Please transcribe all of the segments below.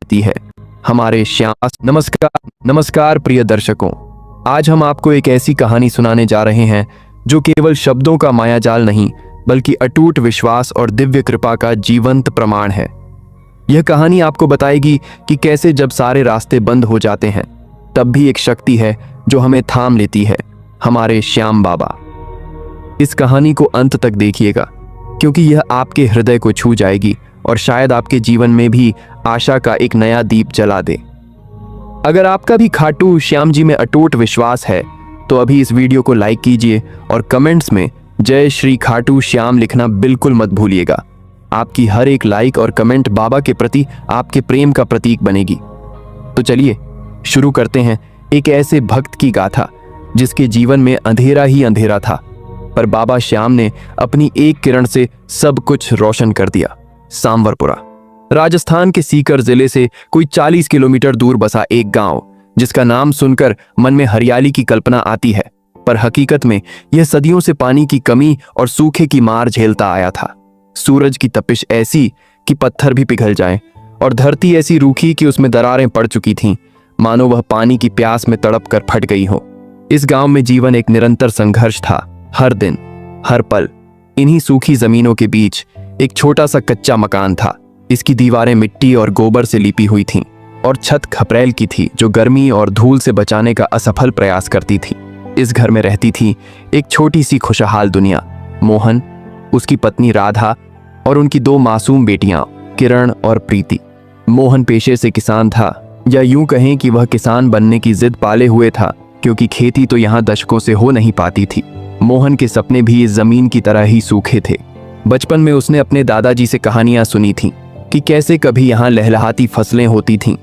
सकती है। हमारे श्याम। नमस्कार प्रिय दर्शकों, आज हम आपको एक ऐसी कहानी सुनाने जा रहे हैं जो केवल शब्दों का मायाजाल नहीं बल्कि अटूट विश्वास और दिव्य कृपा का जीवंत प्रमाण है। यह कहानी आपको बताएगी कि कैसे जब सारे रास्ते बंद हो जाते हैं तब भी एक शक्ति है जो हमें थाम लेती है, हमारे श्याम बाबा। इस कहानी को अंत तक देखिएगा क्योंकि यह आपके हृदय को छू जाएगी और शायद आपके जीवन में भी आशा का एक नया दीप जला दे। अगर आपका भी खाटू श्याम जी में अटूट विश्वास है तो अभी इस वीडियो को लाइक कीजिए और कमेंट्स में जय श्री खाटू श्याम लिखना बिल्कुल मत भूलिएगा। आपकी हर एक लाइक और कमेंट बाबा के प्रति आपके प्रेम का प्रतीक बनेगी। तो चलिए शुरू करते हैं एक ऐसे भक्त की गाथा जिसके जीवन में अंधेरा ही अंधेरा था, पर बाबा श्याम ने अपनी एक किरण से सब कुछ रोशन कर दिया। सांवरपुरा राजस्थान के सीकर जिले से कोई 40 किलोमीटर दूर बसा एक गांव, जिसका नाम सुनकर मन में हरियाली की कल्पना आती है, पर हकीकत में यह सदियों से पानी की कमी और सूखे की मार झेलता आया था। सूरज की तपिश ऐसी कि पत्थर भी पिघल जाएं और धरती ऐसी रूखी कि उसमें दरारें पड़ चुकी थीं, मानो वह पानी की प्यास में तड़प कर फट गई हो। इस गांव में जीवन एक निरंतर संघर्ष था। हर दिन हर पल इन्हीं सूखी जमीनों के बीच एक छोटा सा कच्चा मकान था। इसकी दीवारें मिट्टी और गोबर से लिपी हुई थीं और छत खपरेल की थी जो गर्मी और धूल से बचाने का असफल प्रयास करती थी। इस घर में रहती थी एक छोटी सी खुशहाल दुनिया। मोहन, उसकी पत्नी राधा और उनकी 2 मासूम बेटियां किरण और प्रीति। मोहन पेशे से किसान था, या यूं कहें कि वह किसान बनने की जिद पाले हुए था, क्योंकि खेती तो यहाँ दशकों से हो नहीं पाती थी। मोहन के सपने भी इस जमीन की तरह ही सूखे थे। बचपन में उसने अपने दादाजी से कहानियां सुनी थीं कि कैसे कभी यहाँ लहलहाती फसलें होती थीं,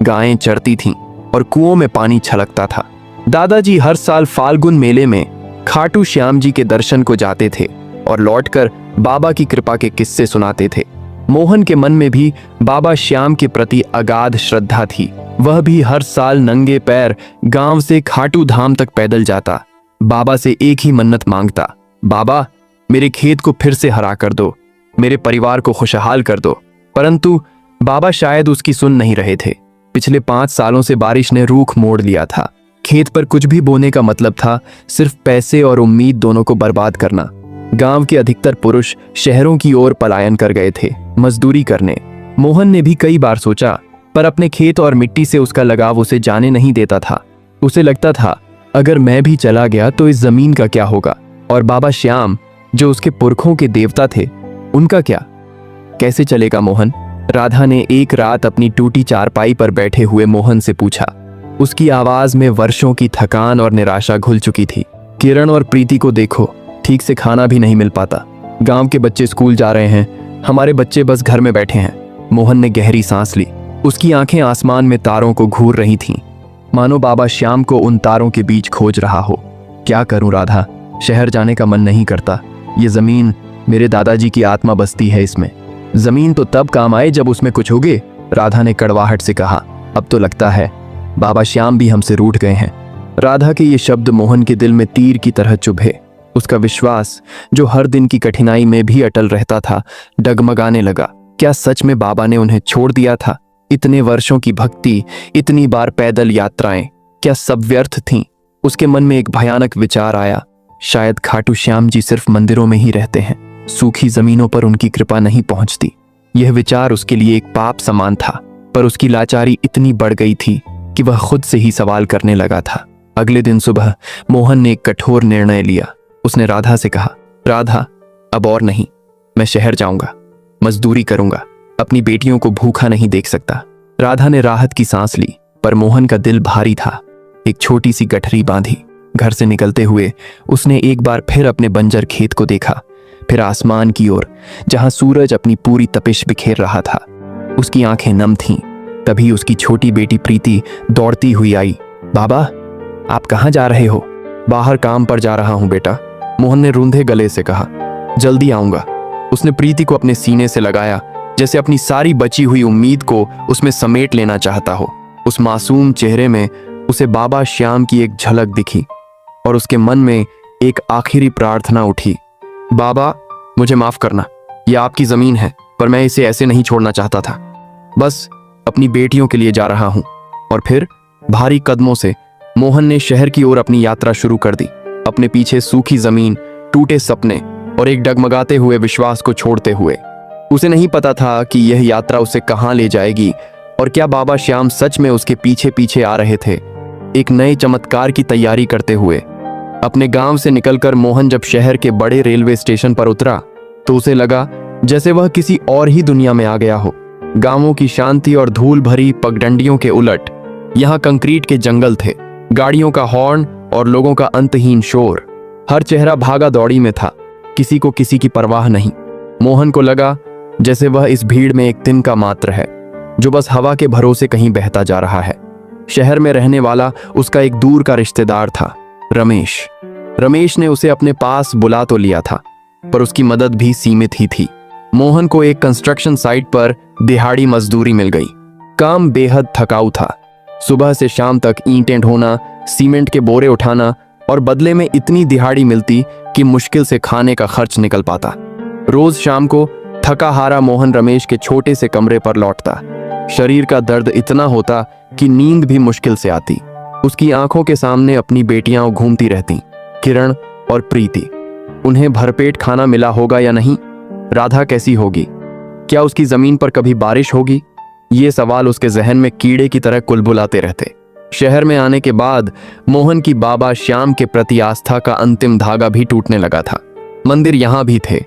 गायें चरती थीं और कुओं में पानी छलकता था। दादाजी हर साल फाल्गुन मेले में खाटू श्याम जी के दर्शन को जाते थे और लौटकर बाबा की कृपा के किस्से सुनाते थे। मोहन के मन में भी बाबा श्याम के प्रति अगाध श्रद्धा थी। वह भी हर साल नंगे पैर गांव से खाटू धाम तक पैदल जाता, बाबा से एक ही मन्नत मांगता, बाबा मेरे खेत को फिर से हरा कर दो, मेरे परिवार को खुशहाल कर दो। परंतु बाबा शायद उसकी सुन नहीं रहे थे। पिछले 5 सालों से बारिश ने रूख मोड़ लिया था। खेत पर कुछ भी बोने का मतलब था सिर्फ पैसे और उम्मीद दोनों को बर्बाद करना। गांव के अधिकतर पुरुष शहरों की ओर पलायन कर गए थे मजदूरी करने। मोहन ने भी कई बार सोचा, पर अपने खेत और मिट्टी से उसका लगाव उसे जाने नहीं देता था। उसे लगता था अगर मैं भी चला गया तो इस जमीन का क्या होगा, और बाबा श्याम जो उसके पुरखों के देवता थे उनका क्या। कैसे चलेगा मोहन? राधा ने एक रात अपनी टूटी चारपाई पर बैठे हुए मोहन से पूछा। उसकी आवाज में वर्षों की थकान और निराशा घुल चुकी थी। किरण और प्रीति को देखो, ठीक से खाना भी नहीं मिल पाता। गांव के बच्चे स्कूल जा रहे हैं, हमारे बच्चे बस घर में बैठे हैं। मोहन ने गहरी सांस ली। उसकी आंखें आसमान में तारों को घूर रही थीं, मानो बाबा श्याम को उन तारों के बीच खोज रहा हो। क्या करूं राधा, शहर जाने का मन नहीं करता। ये जमीन मेरे दादाजी की आत्मा बसती है इसमें। जमीन तो तब काम आए जब उसमें कुछ उगे, राधा ने कड़वाहट से कहा। अब तो लगता है बाबा श्याम भी हमसे रूठ गए हैं। राधा के ये शब्द मोहन के दिल में तीर की तरह चुभे। उसका विश्वास जो हर दिन की कठिनाई में भी अटल रहता था डगमगाने लगा। क्या सच में बाबा ने उन्हें छोड़ दिया था? इतने वर्षों की भक्ति, इतनी बार पैदल यात्राएं, क्या सब व्यर्थ थीं? उसके मन में एक भयानक विचार आया, शायद खाटू श्याम जी सिर्फ मंदिरों में ही रहते हैं, सूखी जमीनों पर उनकी कृपा नहीं पहुंचती। यह विचार उसके लिए एक पाप समान था, पर उसकी लाचारी इतनी बढ़ गई थी कि वह खुद से ही सवाल करने लगा था। अगले दिन सुबह मोहन ने एक कठोर निर्णय लिया। उसने राधा से कहा, राधा अब और नहीं, मैं शहर जाऊंगा, मजदूरी करूंगा, अपनी बेटियों को भूखा नहीं देख सकता। राधा ने राहत की सांस ली, पर मोहन का दिल भारी था। एक छोटी सी गठरी बांधी। घर से निकलते हुए उसने एक बार फिर अपने बंजर खेत को देखा, फिर आसमान की ओर जहां सूरज अपनी पूरी तपिश बिखेर रहा था। उसकी आंखें नम थीं। तभी उसकी छोटी बेटी प्रीति दौड़ती हुई आई। बाबा आप कहाँ जा रहे हो? बाहर काम पर जा रहा हूं बेटा, मोहन ने रूंधे गले से कहा। जल्दी आऊंगा। उसने प्रीति को अपने सीने से लगाया, जैसे अपनी सारी बची हुई उम्मीद को उसमें समेट लेना चाहता हो। उस मासूम चेहरे में उसे बाबा श्याम की एक झलक दिखी और उसके मन में एक आखिरी प्रार्थना उठी, बाबा मुझे माफ करना, यह आपकी जमीन है, पर मैं इसे ऐसे नहीं छोड़ना चाहता था। बस अपनी बेटियों के लिए जा रहा हूं। और फिर भारी कदमों से मोहन ने शहर की ओर अपनी यात्रा शुरू कर दी, अपने पीछे सूखी जमीन, टूटे सपने और एक डगमगाते हुए विश्वास को छोड़ते हुए। उसे नहीं पता था कि यह यात्रा उसे कहां ले जाएगी और क्या बाबा श्याम सच में उसके पीछे पीछे आ रहे थे, एक नए चमत्कार की तैयारी करते हुए। अपने गांव से निकलकर मोहन जब शहर के बड़े रेलवे स्टेशन पर उतरा तो उसे लगा जैसे वह किसी और ही दुनिया में आ गया हो। गांवों की शांति और धूल भरी पगडंडियों के उलट यहाँ कंक्रीट के जंगल थे, गाड़ियों का हॉर्न और लोगों का अंतहीन शोर। हर चेहरा भागा दौड़ी में था, किसी को किसी की परवाह नहीं। मोहन को लगा जैसे वह इस भीड़ में एक तिनका मात्र है जो बस हवा के भरोसे कहीं बहता जा रहा है। शहर में रहने वाला उसका एक दूर का रिश्तेदार था, रमेश। रमेश ने उसे अपने पास बुला तो लिया था, पर उसकी मदद भी सीमित ही थी। मोहन को एक कंस्ट्रक्शन साइट पर दिहाड़ी मजदूरी मिल गई। काम बेहद थकाऊ था। सुबह से शाम तक ईंटें ढोना, सीमेंट के बोरे उठाना और बदले में इतनी दिहाड़ी मिलती कि मुश्किल से खाने का खर्च निकल पाता। रोज शाम को थका हारा मोहन रमेश के छोटे से कमरे पर लौटता। शरीर का दर्द इतना होता कि नींद भी मुश्किल से आती। उसकी आंखों के सामने अपनी बेटियां घूमती रहती, किरण और प्रीति। उन्हें भरपेट खाना मिला होगा या नहीं? राधा कैसी होगी? क्या उसकी जमीन पर कभी बारिश होगी? ये सवाल उसके जहन में कीड़े की तरह कुलबुलाते रहते। शहर में आने के बाद मोहन की बाबा श्याम के प्रति आस्था का अंतिम धागा भी टूटने लगा था। मंदिर यहां भी थे,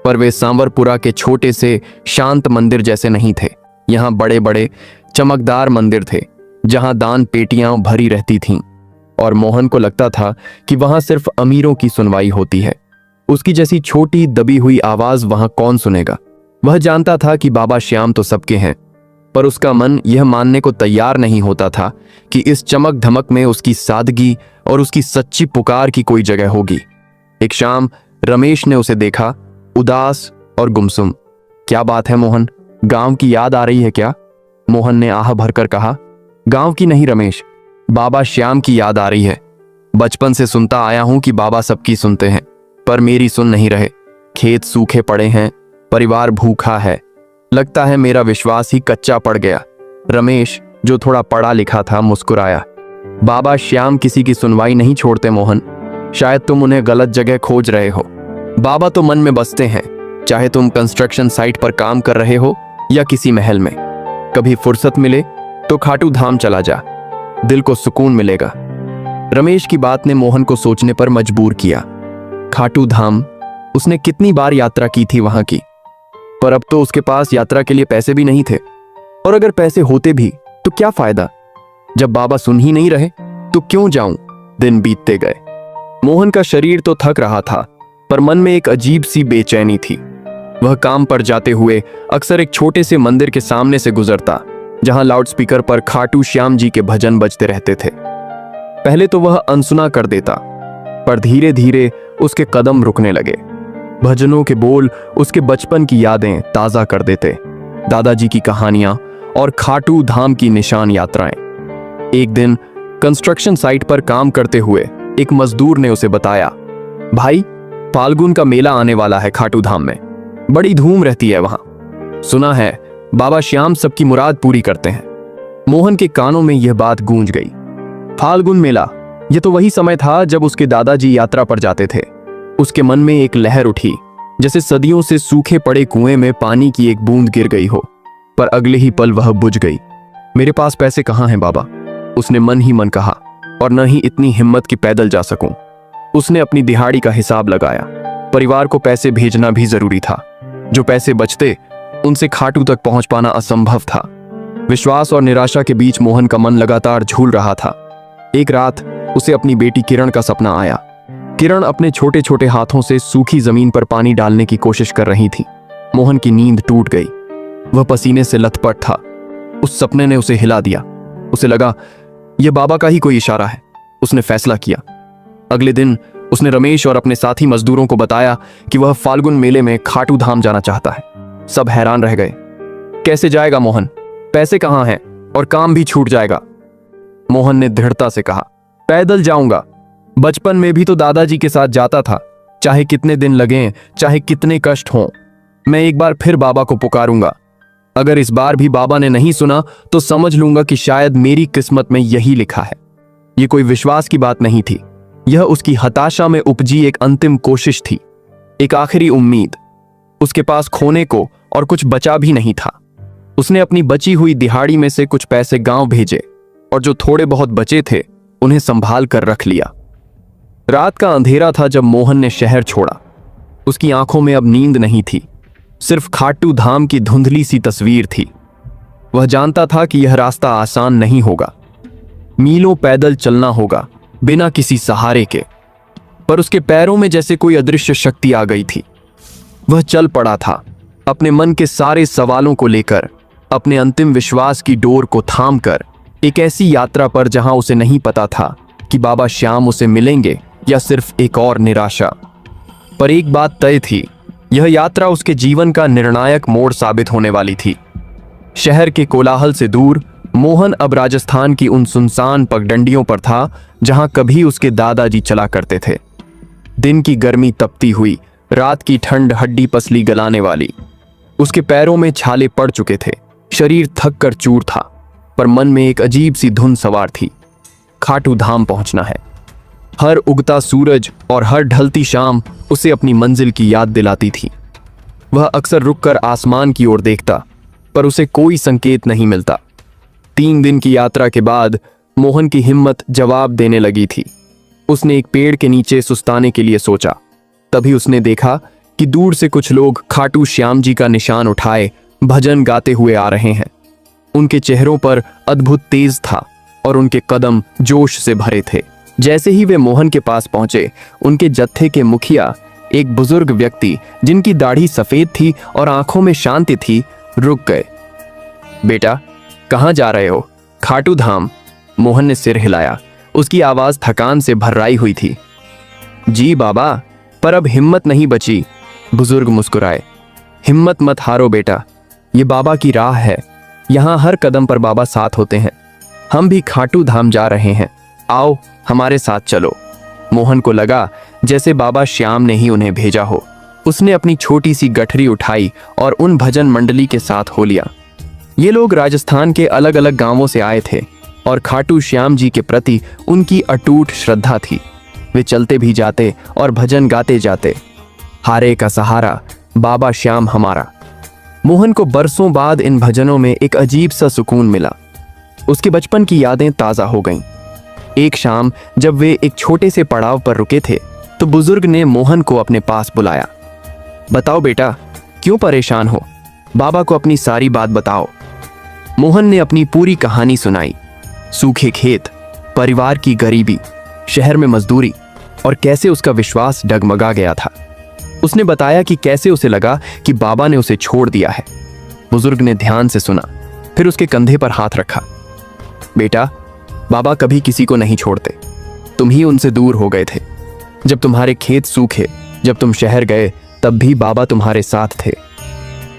पर वे सांवरपुरा के छोटे से शांत मंदिर जैसे नहीं थे। यहाँ बड़े बड़े चमकदार मंदिर थे जहां दान पेटियां भरी रहती थीं, और मोहन को लगता था कि वहां सिर्फ अमीरों की सुनवाई होती है। उसकी जैसी छोटी दबी हुई आवाज वहां कौन सुनेगा? वह जानता था कि बाबा श्याम तो सबके हैं, पर उसका मन यह मानने को तैयार नहीं होता था कि इस चमक धमक में उसकी सादगी और उसकी सच्ची पुकार की कोई जगह होगी। एक शाम रमेश ने उसे देखा, उदास और गुमसुम। क्या बात है मोहन, गांव की याद आ रही है क्या? मोहन ने आह भरकर कहा। गांव की नहीं रमेश, बाबा श्याम की याद आ रही है। बचपन से सुनता आया हूं कि बाबा सबकी सुनते हैं, पर मेरी सुन नहीं रहे। खेत सूखे पड़े हैं, परिवार भूखा है। लगता है मेरा विश्वास ही कच्चा पड़ गया। रमेश, जो थोड़ा पढ़ा लिखा था, मुस्कुराया। बाबा श्याम किसी की सुनवाई नहीं छोड़ते मोहन। शायद तुम उन्हें गलत जगह खोज रहे हो। बाबा तो मन में बसते हैं, चाहे तुम कंस्ट्रक्शन साइट पर काम कर रहे हो या किसी महल में। कभी फुर्सत मिले तो खाटू धाम चला जा, दिल को सुकून मिलेगा। रमेश की बात ने मोहन को सोचने पर मजबूर किया। खाटू धाम, उसने कितनी बार यात्रा की थी वहां की, पर अब तो उसके पास यात्रा के लिए पैसे भी नहीं थे। और अगर पैसे होते भी तो क्या फायदा? जब बाबा सुन ही नहीं रहे तो क्यों जाऊं? दिन बीतते गए। मोहन का शरीर तो थक रहा था, पर मन में एक अजीब सी बेचैनी थी। वह काम पर जाते हुए अक्सर एक छोटे से मंदिर के सामने से गुजरता, जहां लाउडस्पीकर पर खाटू श्याम जी के भजन बजते रहते थे। पहले तो वह अनसुना कर देता, पर धीरे धीरे उसके कदम रुकने लगे। भजनों के बोल उसके बचपन की यादें ताजा कर देते, दादाजी की कहानियां और खाटू धाम की निशान यात्राएं। एक दिन कंस्ट्रक्शन साइट पर काम करते हुए एक मजदूर ने उसे बताया, भाई, फाल्गुन का मेला आने वाला है खाटू धाम में। बड़ी धूम रहती है वहां। सुना है बाबा श्याम सबकी मुराद पूरी करते हैं। मोहन के कानों में यह बात गूंज गई। फाल्गुन मेला, यह तो वही समय था जब उसके दादाजी यात्रा पर जाते थे। उसके मन में एक लहर उठी, जैसे सदियों से सूखे पड़े कुएं में पानी की एक बूंद गिर गई हो, पर अगले ही पल वह बुझ गई। मेरे पास पैसे कहाँ हैं बाबा? उसने मन ही मन कहा, और न ही इतनी हिम्मत कि पैदल जा सकूं। उसने अपनी दिहाड़ी का हिसाब लगाया। परिवार को पैसे भेजना भी जरूरी था। जो पैसे बचते उनसे खाटू तक पहुंच पाना असंभव था। विश्वास और निराशा के बीच मोहन का मन लगातार झूल रहा था। एक रात उसे अपनी बेटी किरण का सपना आया। किरण अपने छोटे छोटे हाथों से सूखी जमीन पर पानी डालने की कोशिश कर रही थी। मोहन की नींद टूट गई। वह पसीने से लथपथ था। उस सपने ने उसे हिला दिया। उसे लगा यह बाबा का ही कोई इशारा है। उसने फैसला किया। अगले दिन उसने रमेश और अपने साथी मजदूरों को बताया कि वह फाल्गुन मेले में खाटू धाम जाना चाहता है। सब हैरान रह गए। कैसे जाएगा मोहन? पैसे कहाँ हैं और काम भी छूट जाएगा। मोहन ने दृढ़ता से कहा, पैदल जाऊंगा। बचपन में भी तो दादाजी के साथ जाता था। चाहे कितने दिन लगें, चाहे कितने कष्ट हों, मैं एक बार फिर बाबा को पुकारूंगा। अगर इस बार भी बाबा ने नहीं सुना तो समझ लूंगा कि शायद मेरी किस्मत में यही लिखा है। ये कोई विश्वास की बात नहीं थी, यह उसकी हताशा में उपजी एक अंतिम कोशिश थी, एक आखिरी उम्मीद। उसके पास खोने को और कुछ बचा भी नहीं था। उसने अपनी बची हुई दिहाड़ी में से कुछ पैसे गांव भेजे और जो थोड़े बहुत बचे थे उन्हें संभाल कर रख लिया। रात का अंधेरा था जब मोहन ने शहर छोड़ा। उसकी आंखों में अब नींद नहीं थी, सिर्फ खाटू धाम की धुंधली सी तस्वीर थी। वह जानता था कि यह रास्ता आसान नहीं होगा, मीलों पैदल चलना होगा बिना किसी सहारे के, पर उसके पैरों में जैसे कोई अदृश्य शक्ति आ गई थी। वह चल पड़ा था, अपने मन के सारे सवालों को लेकर, अपने अंतिम विश्वास की डोर को थाम कर, एक ऐसी यात्रा पर जहां उसे नहीं पता था कि बाबा श्याम उसे मिलेंगे या सिर्फ एक और निराशा। पर एक बात तय थी, यह यात्रा उसके जीवन का निर्णायक मोड़ साबित होने वाली थी। शहर के कोलाहल से दूर मोहन अब राजस्थान की उन सुनसान पगडंडियों पर था जहां कभी उसके दादाजी चला करते थे। दिन की गर्मी तपती हुई, रात की ठंड हड्डी पसली गलाने वाली। उसके पैरों में छाले पड़ चुके थे, शरीर थक कर चूर था, पर मन में एक अजीब सी धुन सवार थी। खाटू धाम पहुंचना है। हर उगता सूरज और हर ढलती शाम उसे अपनी मंजिल की याद दिलाती थी। वह अक्सर रुककर आसमान की ओर देखता, पर उसे कोई संकेत नहीं मिलता। 3 दिन की यात्रा के बाद मोहन की हिम्मत जवाब देने लगी थी। उसने एक पेड़ के नीचे सुस्ताने के लिए सोचा। तभी उसने देखा कि दूर से कुछ लोग खाटू श्याम जी का निशान उठाए भजन गाते हुए आ रहे हैं। उनके चेहरों पर अद्भुत तेज था और उनके कदम जोश से भरे थे। जैसे ही वे मोहन के पास पहुंचे, उनके जत्थे के मुखिया, एक बुजुर्ग व्यक्ति जिनकी दाढ़ी सफेद थी और आंखों में शांति थी, रुक गए। बेटा, कहां जा रहे हो? खाटू धाम। मोहन ने सिर हिलाया। उसकी आवाज थकान से भर्राई हुई थी। जी बाबा, पर अब हिम्मत नहीं बची। बुजुर्ग मुस्कुराए। हिम्मत मत हारो बेटा, ये बाबा की राह है। यहां हर कदम पर बाबा साथ होते हैं। हम भी खाटू धाम जा रहे हैं, आओ हमारे साथ चलो। मोहन को लगा जैसे बाबा श्याम ने ही उन्हें भेजा हो। उसने अपनी छोटी सी गठरी उठाई और उन भजन मंडली के साथ हो लिया। ये लोग राजस्थान के अलग अलग गांवों से आए थे और खाटू श्याम जी के प्रति उनकी अटूट श्रद्धा थी। वे चलते भी जाते और भजन गाते जाते, हारे का सहारा बाबा श्याम हमारा। मोहन को बरसों बाद इन भजनों में एक अजीब सा सुकून मिला। उसके बचपन की यादें ताज़ा हो गईं। एक शाम जब वे एक छोटे से पड़ाव पर रुके थे तो बुजुर्ग ने मोहन को अपने पास बुलाया। बताओ बेटा, क्यों परेशान हो? बाबा को अपनी सारी बात बताओ। मोहन ने अपनी पूरी कहानी सुनाई। सूखे खेत, परिवार की गरीबी, शहर में मजदूरी और कैसे उसका विश्वास डगमगा गया था। उसने बताया कि कैसे उसे लगा कि बाबा ने उसे छोड़ दिया है। बुजुर्ग ने ध्यान से सुना, फिर उसके कंधे पर हाथ रखा। बेटा, बाबा कभी किसी को नहीं छोड़ते। तुम ही उनसे दूर हो गए थे। जब तुम्हारे खेत सूखे, जब तुम शहर गए, तब भी बाबा तुम्हारे साथ थे।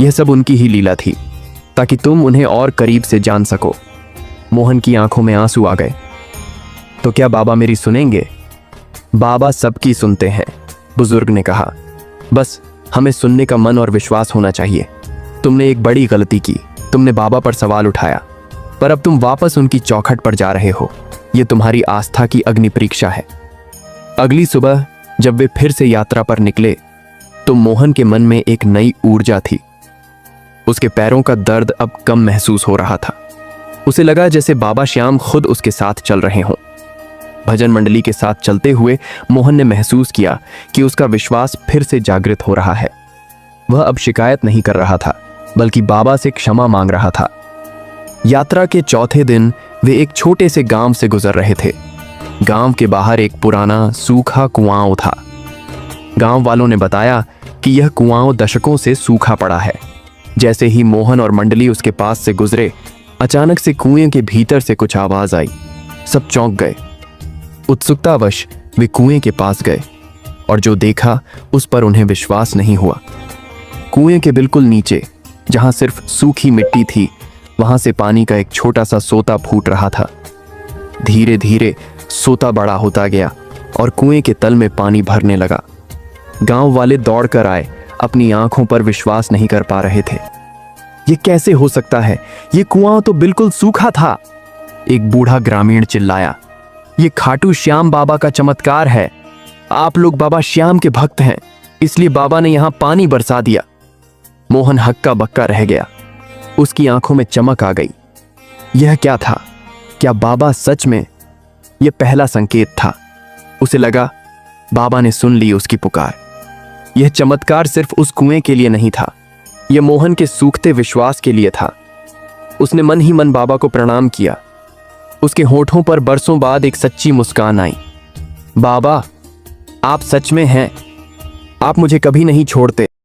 यह सब उनकी ही लीला थी, ताकि तुम उन्हें और करीब से जान सको। मोहन की आंखों में आंसू आ गए। तो क्या बाबा मेरी सुनेंगे? बाबा सबकी सुनते हैं, बुजुर्ग ने कहा। बस हमें सुनने का मन और विश्वास होना चाहिए। तुमने एक बड़ी गलती की, तुमने बाबा पर सवाल उठाया, पर अब तुम वापस उनकी चौखट पर जा रहे हो। यह तुम्हारी आस्था की अग्नि परीक्षा है। अगली सुबह जब वे फिर से यात्रा पर निकले तो मोहन के मन में एक नई ऊर्जा थी। उसके पैरों का दर्द अब कम महसूस हो रहा था। उसे लगा जैसे बाबा श्याम खुद उसके साथ चल रहे हों। भजन मंडली के साथ चलते हुए मोहन ने महसूस किया कि उसका विश्वास फिर से जागृत हो रहा है। वह अब शिकायत नहीं कर रहा था, बल्कि बाबा से क्षमा मांग रहा था। यात्रा के चौथे दिन वे एक छोटे से गांव से गुजर रहे थे। गांव के बाहर एक पुराना सूखा कुआं था। गांव वालों ने बताया कि यह कुआं दशकों से सूखा पड़ा है। जैसे ही मोहन और मंडली उसके पास से गुजरे, अचानक से कुएं के भीतर से कुछ आवाज आई। सब चौंक गए। उत्सुकतावश वे कुएं के पास गए और जो देखा उस पर उन्हें विश्वास नहीं हुआ। कुएं के बिल्कुल नीचे, जहां सिर्फ सूखी मिट्टी थी, वहां से पानी का एक छोटा सा सोता फूट रहा था। धीरे धीरे सोता बड़ा होता गया और कुएं के तल में पानी भरने लगा। गांव वाले दौड़कर आए, अपनी आंखों पर विश्वास नहीं कर पा रहे थे। ये कैसे हो सकता है? ये कुआं तो बिल्कुल सूखा था। एक बूढ़ा ग्रामीण चिल्लाया, ये खाटू श्याम बाबा का चमत्कार है। आप लोग बाबा श्याम के भक्त हैं, इसलिए बाबा ने यहां पानी बरसा दिया। मोहन हक्का बक्का रह गया। उसकी आंखों में चमक आ गई। यह क्या था? क्या बाबा सच में? यह पहला संकेत था। उसे लगा बाबा ने सुन ली उसकी पुकार। यह चमत्कार सिर्फ उस कुएं के लिए नहीं था, यह मोहन के सूखते विश्वास के लिए था। उसने मन ही मन बाबा को प्रणाम किया। उसके होठों पर बरसों बाद एक सच्ची मुस्कान आई। बाबा, आप सच में हैं, आप मुझे कभी नहीं छोड़ते।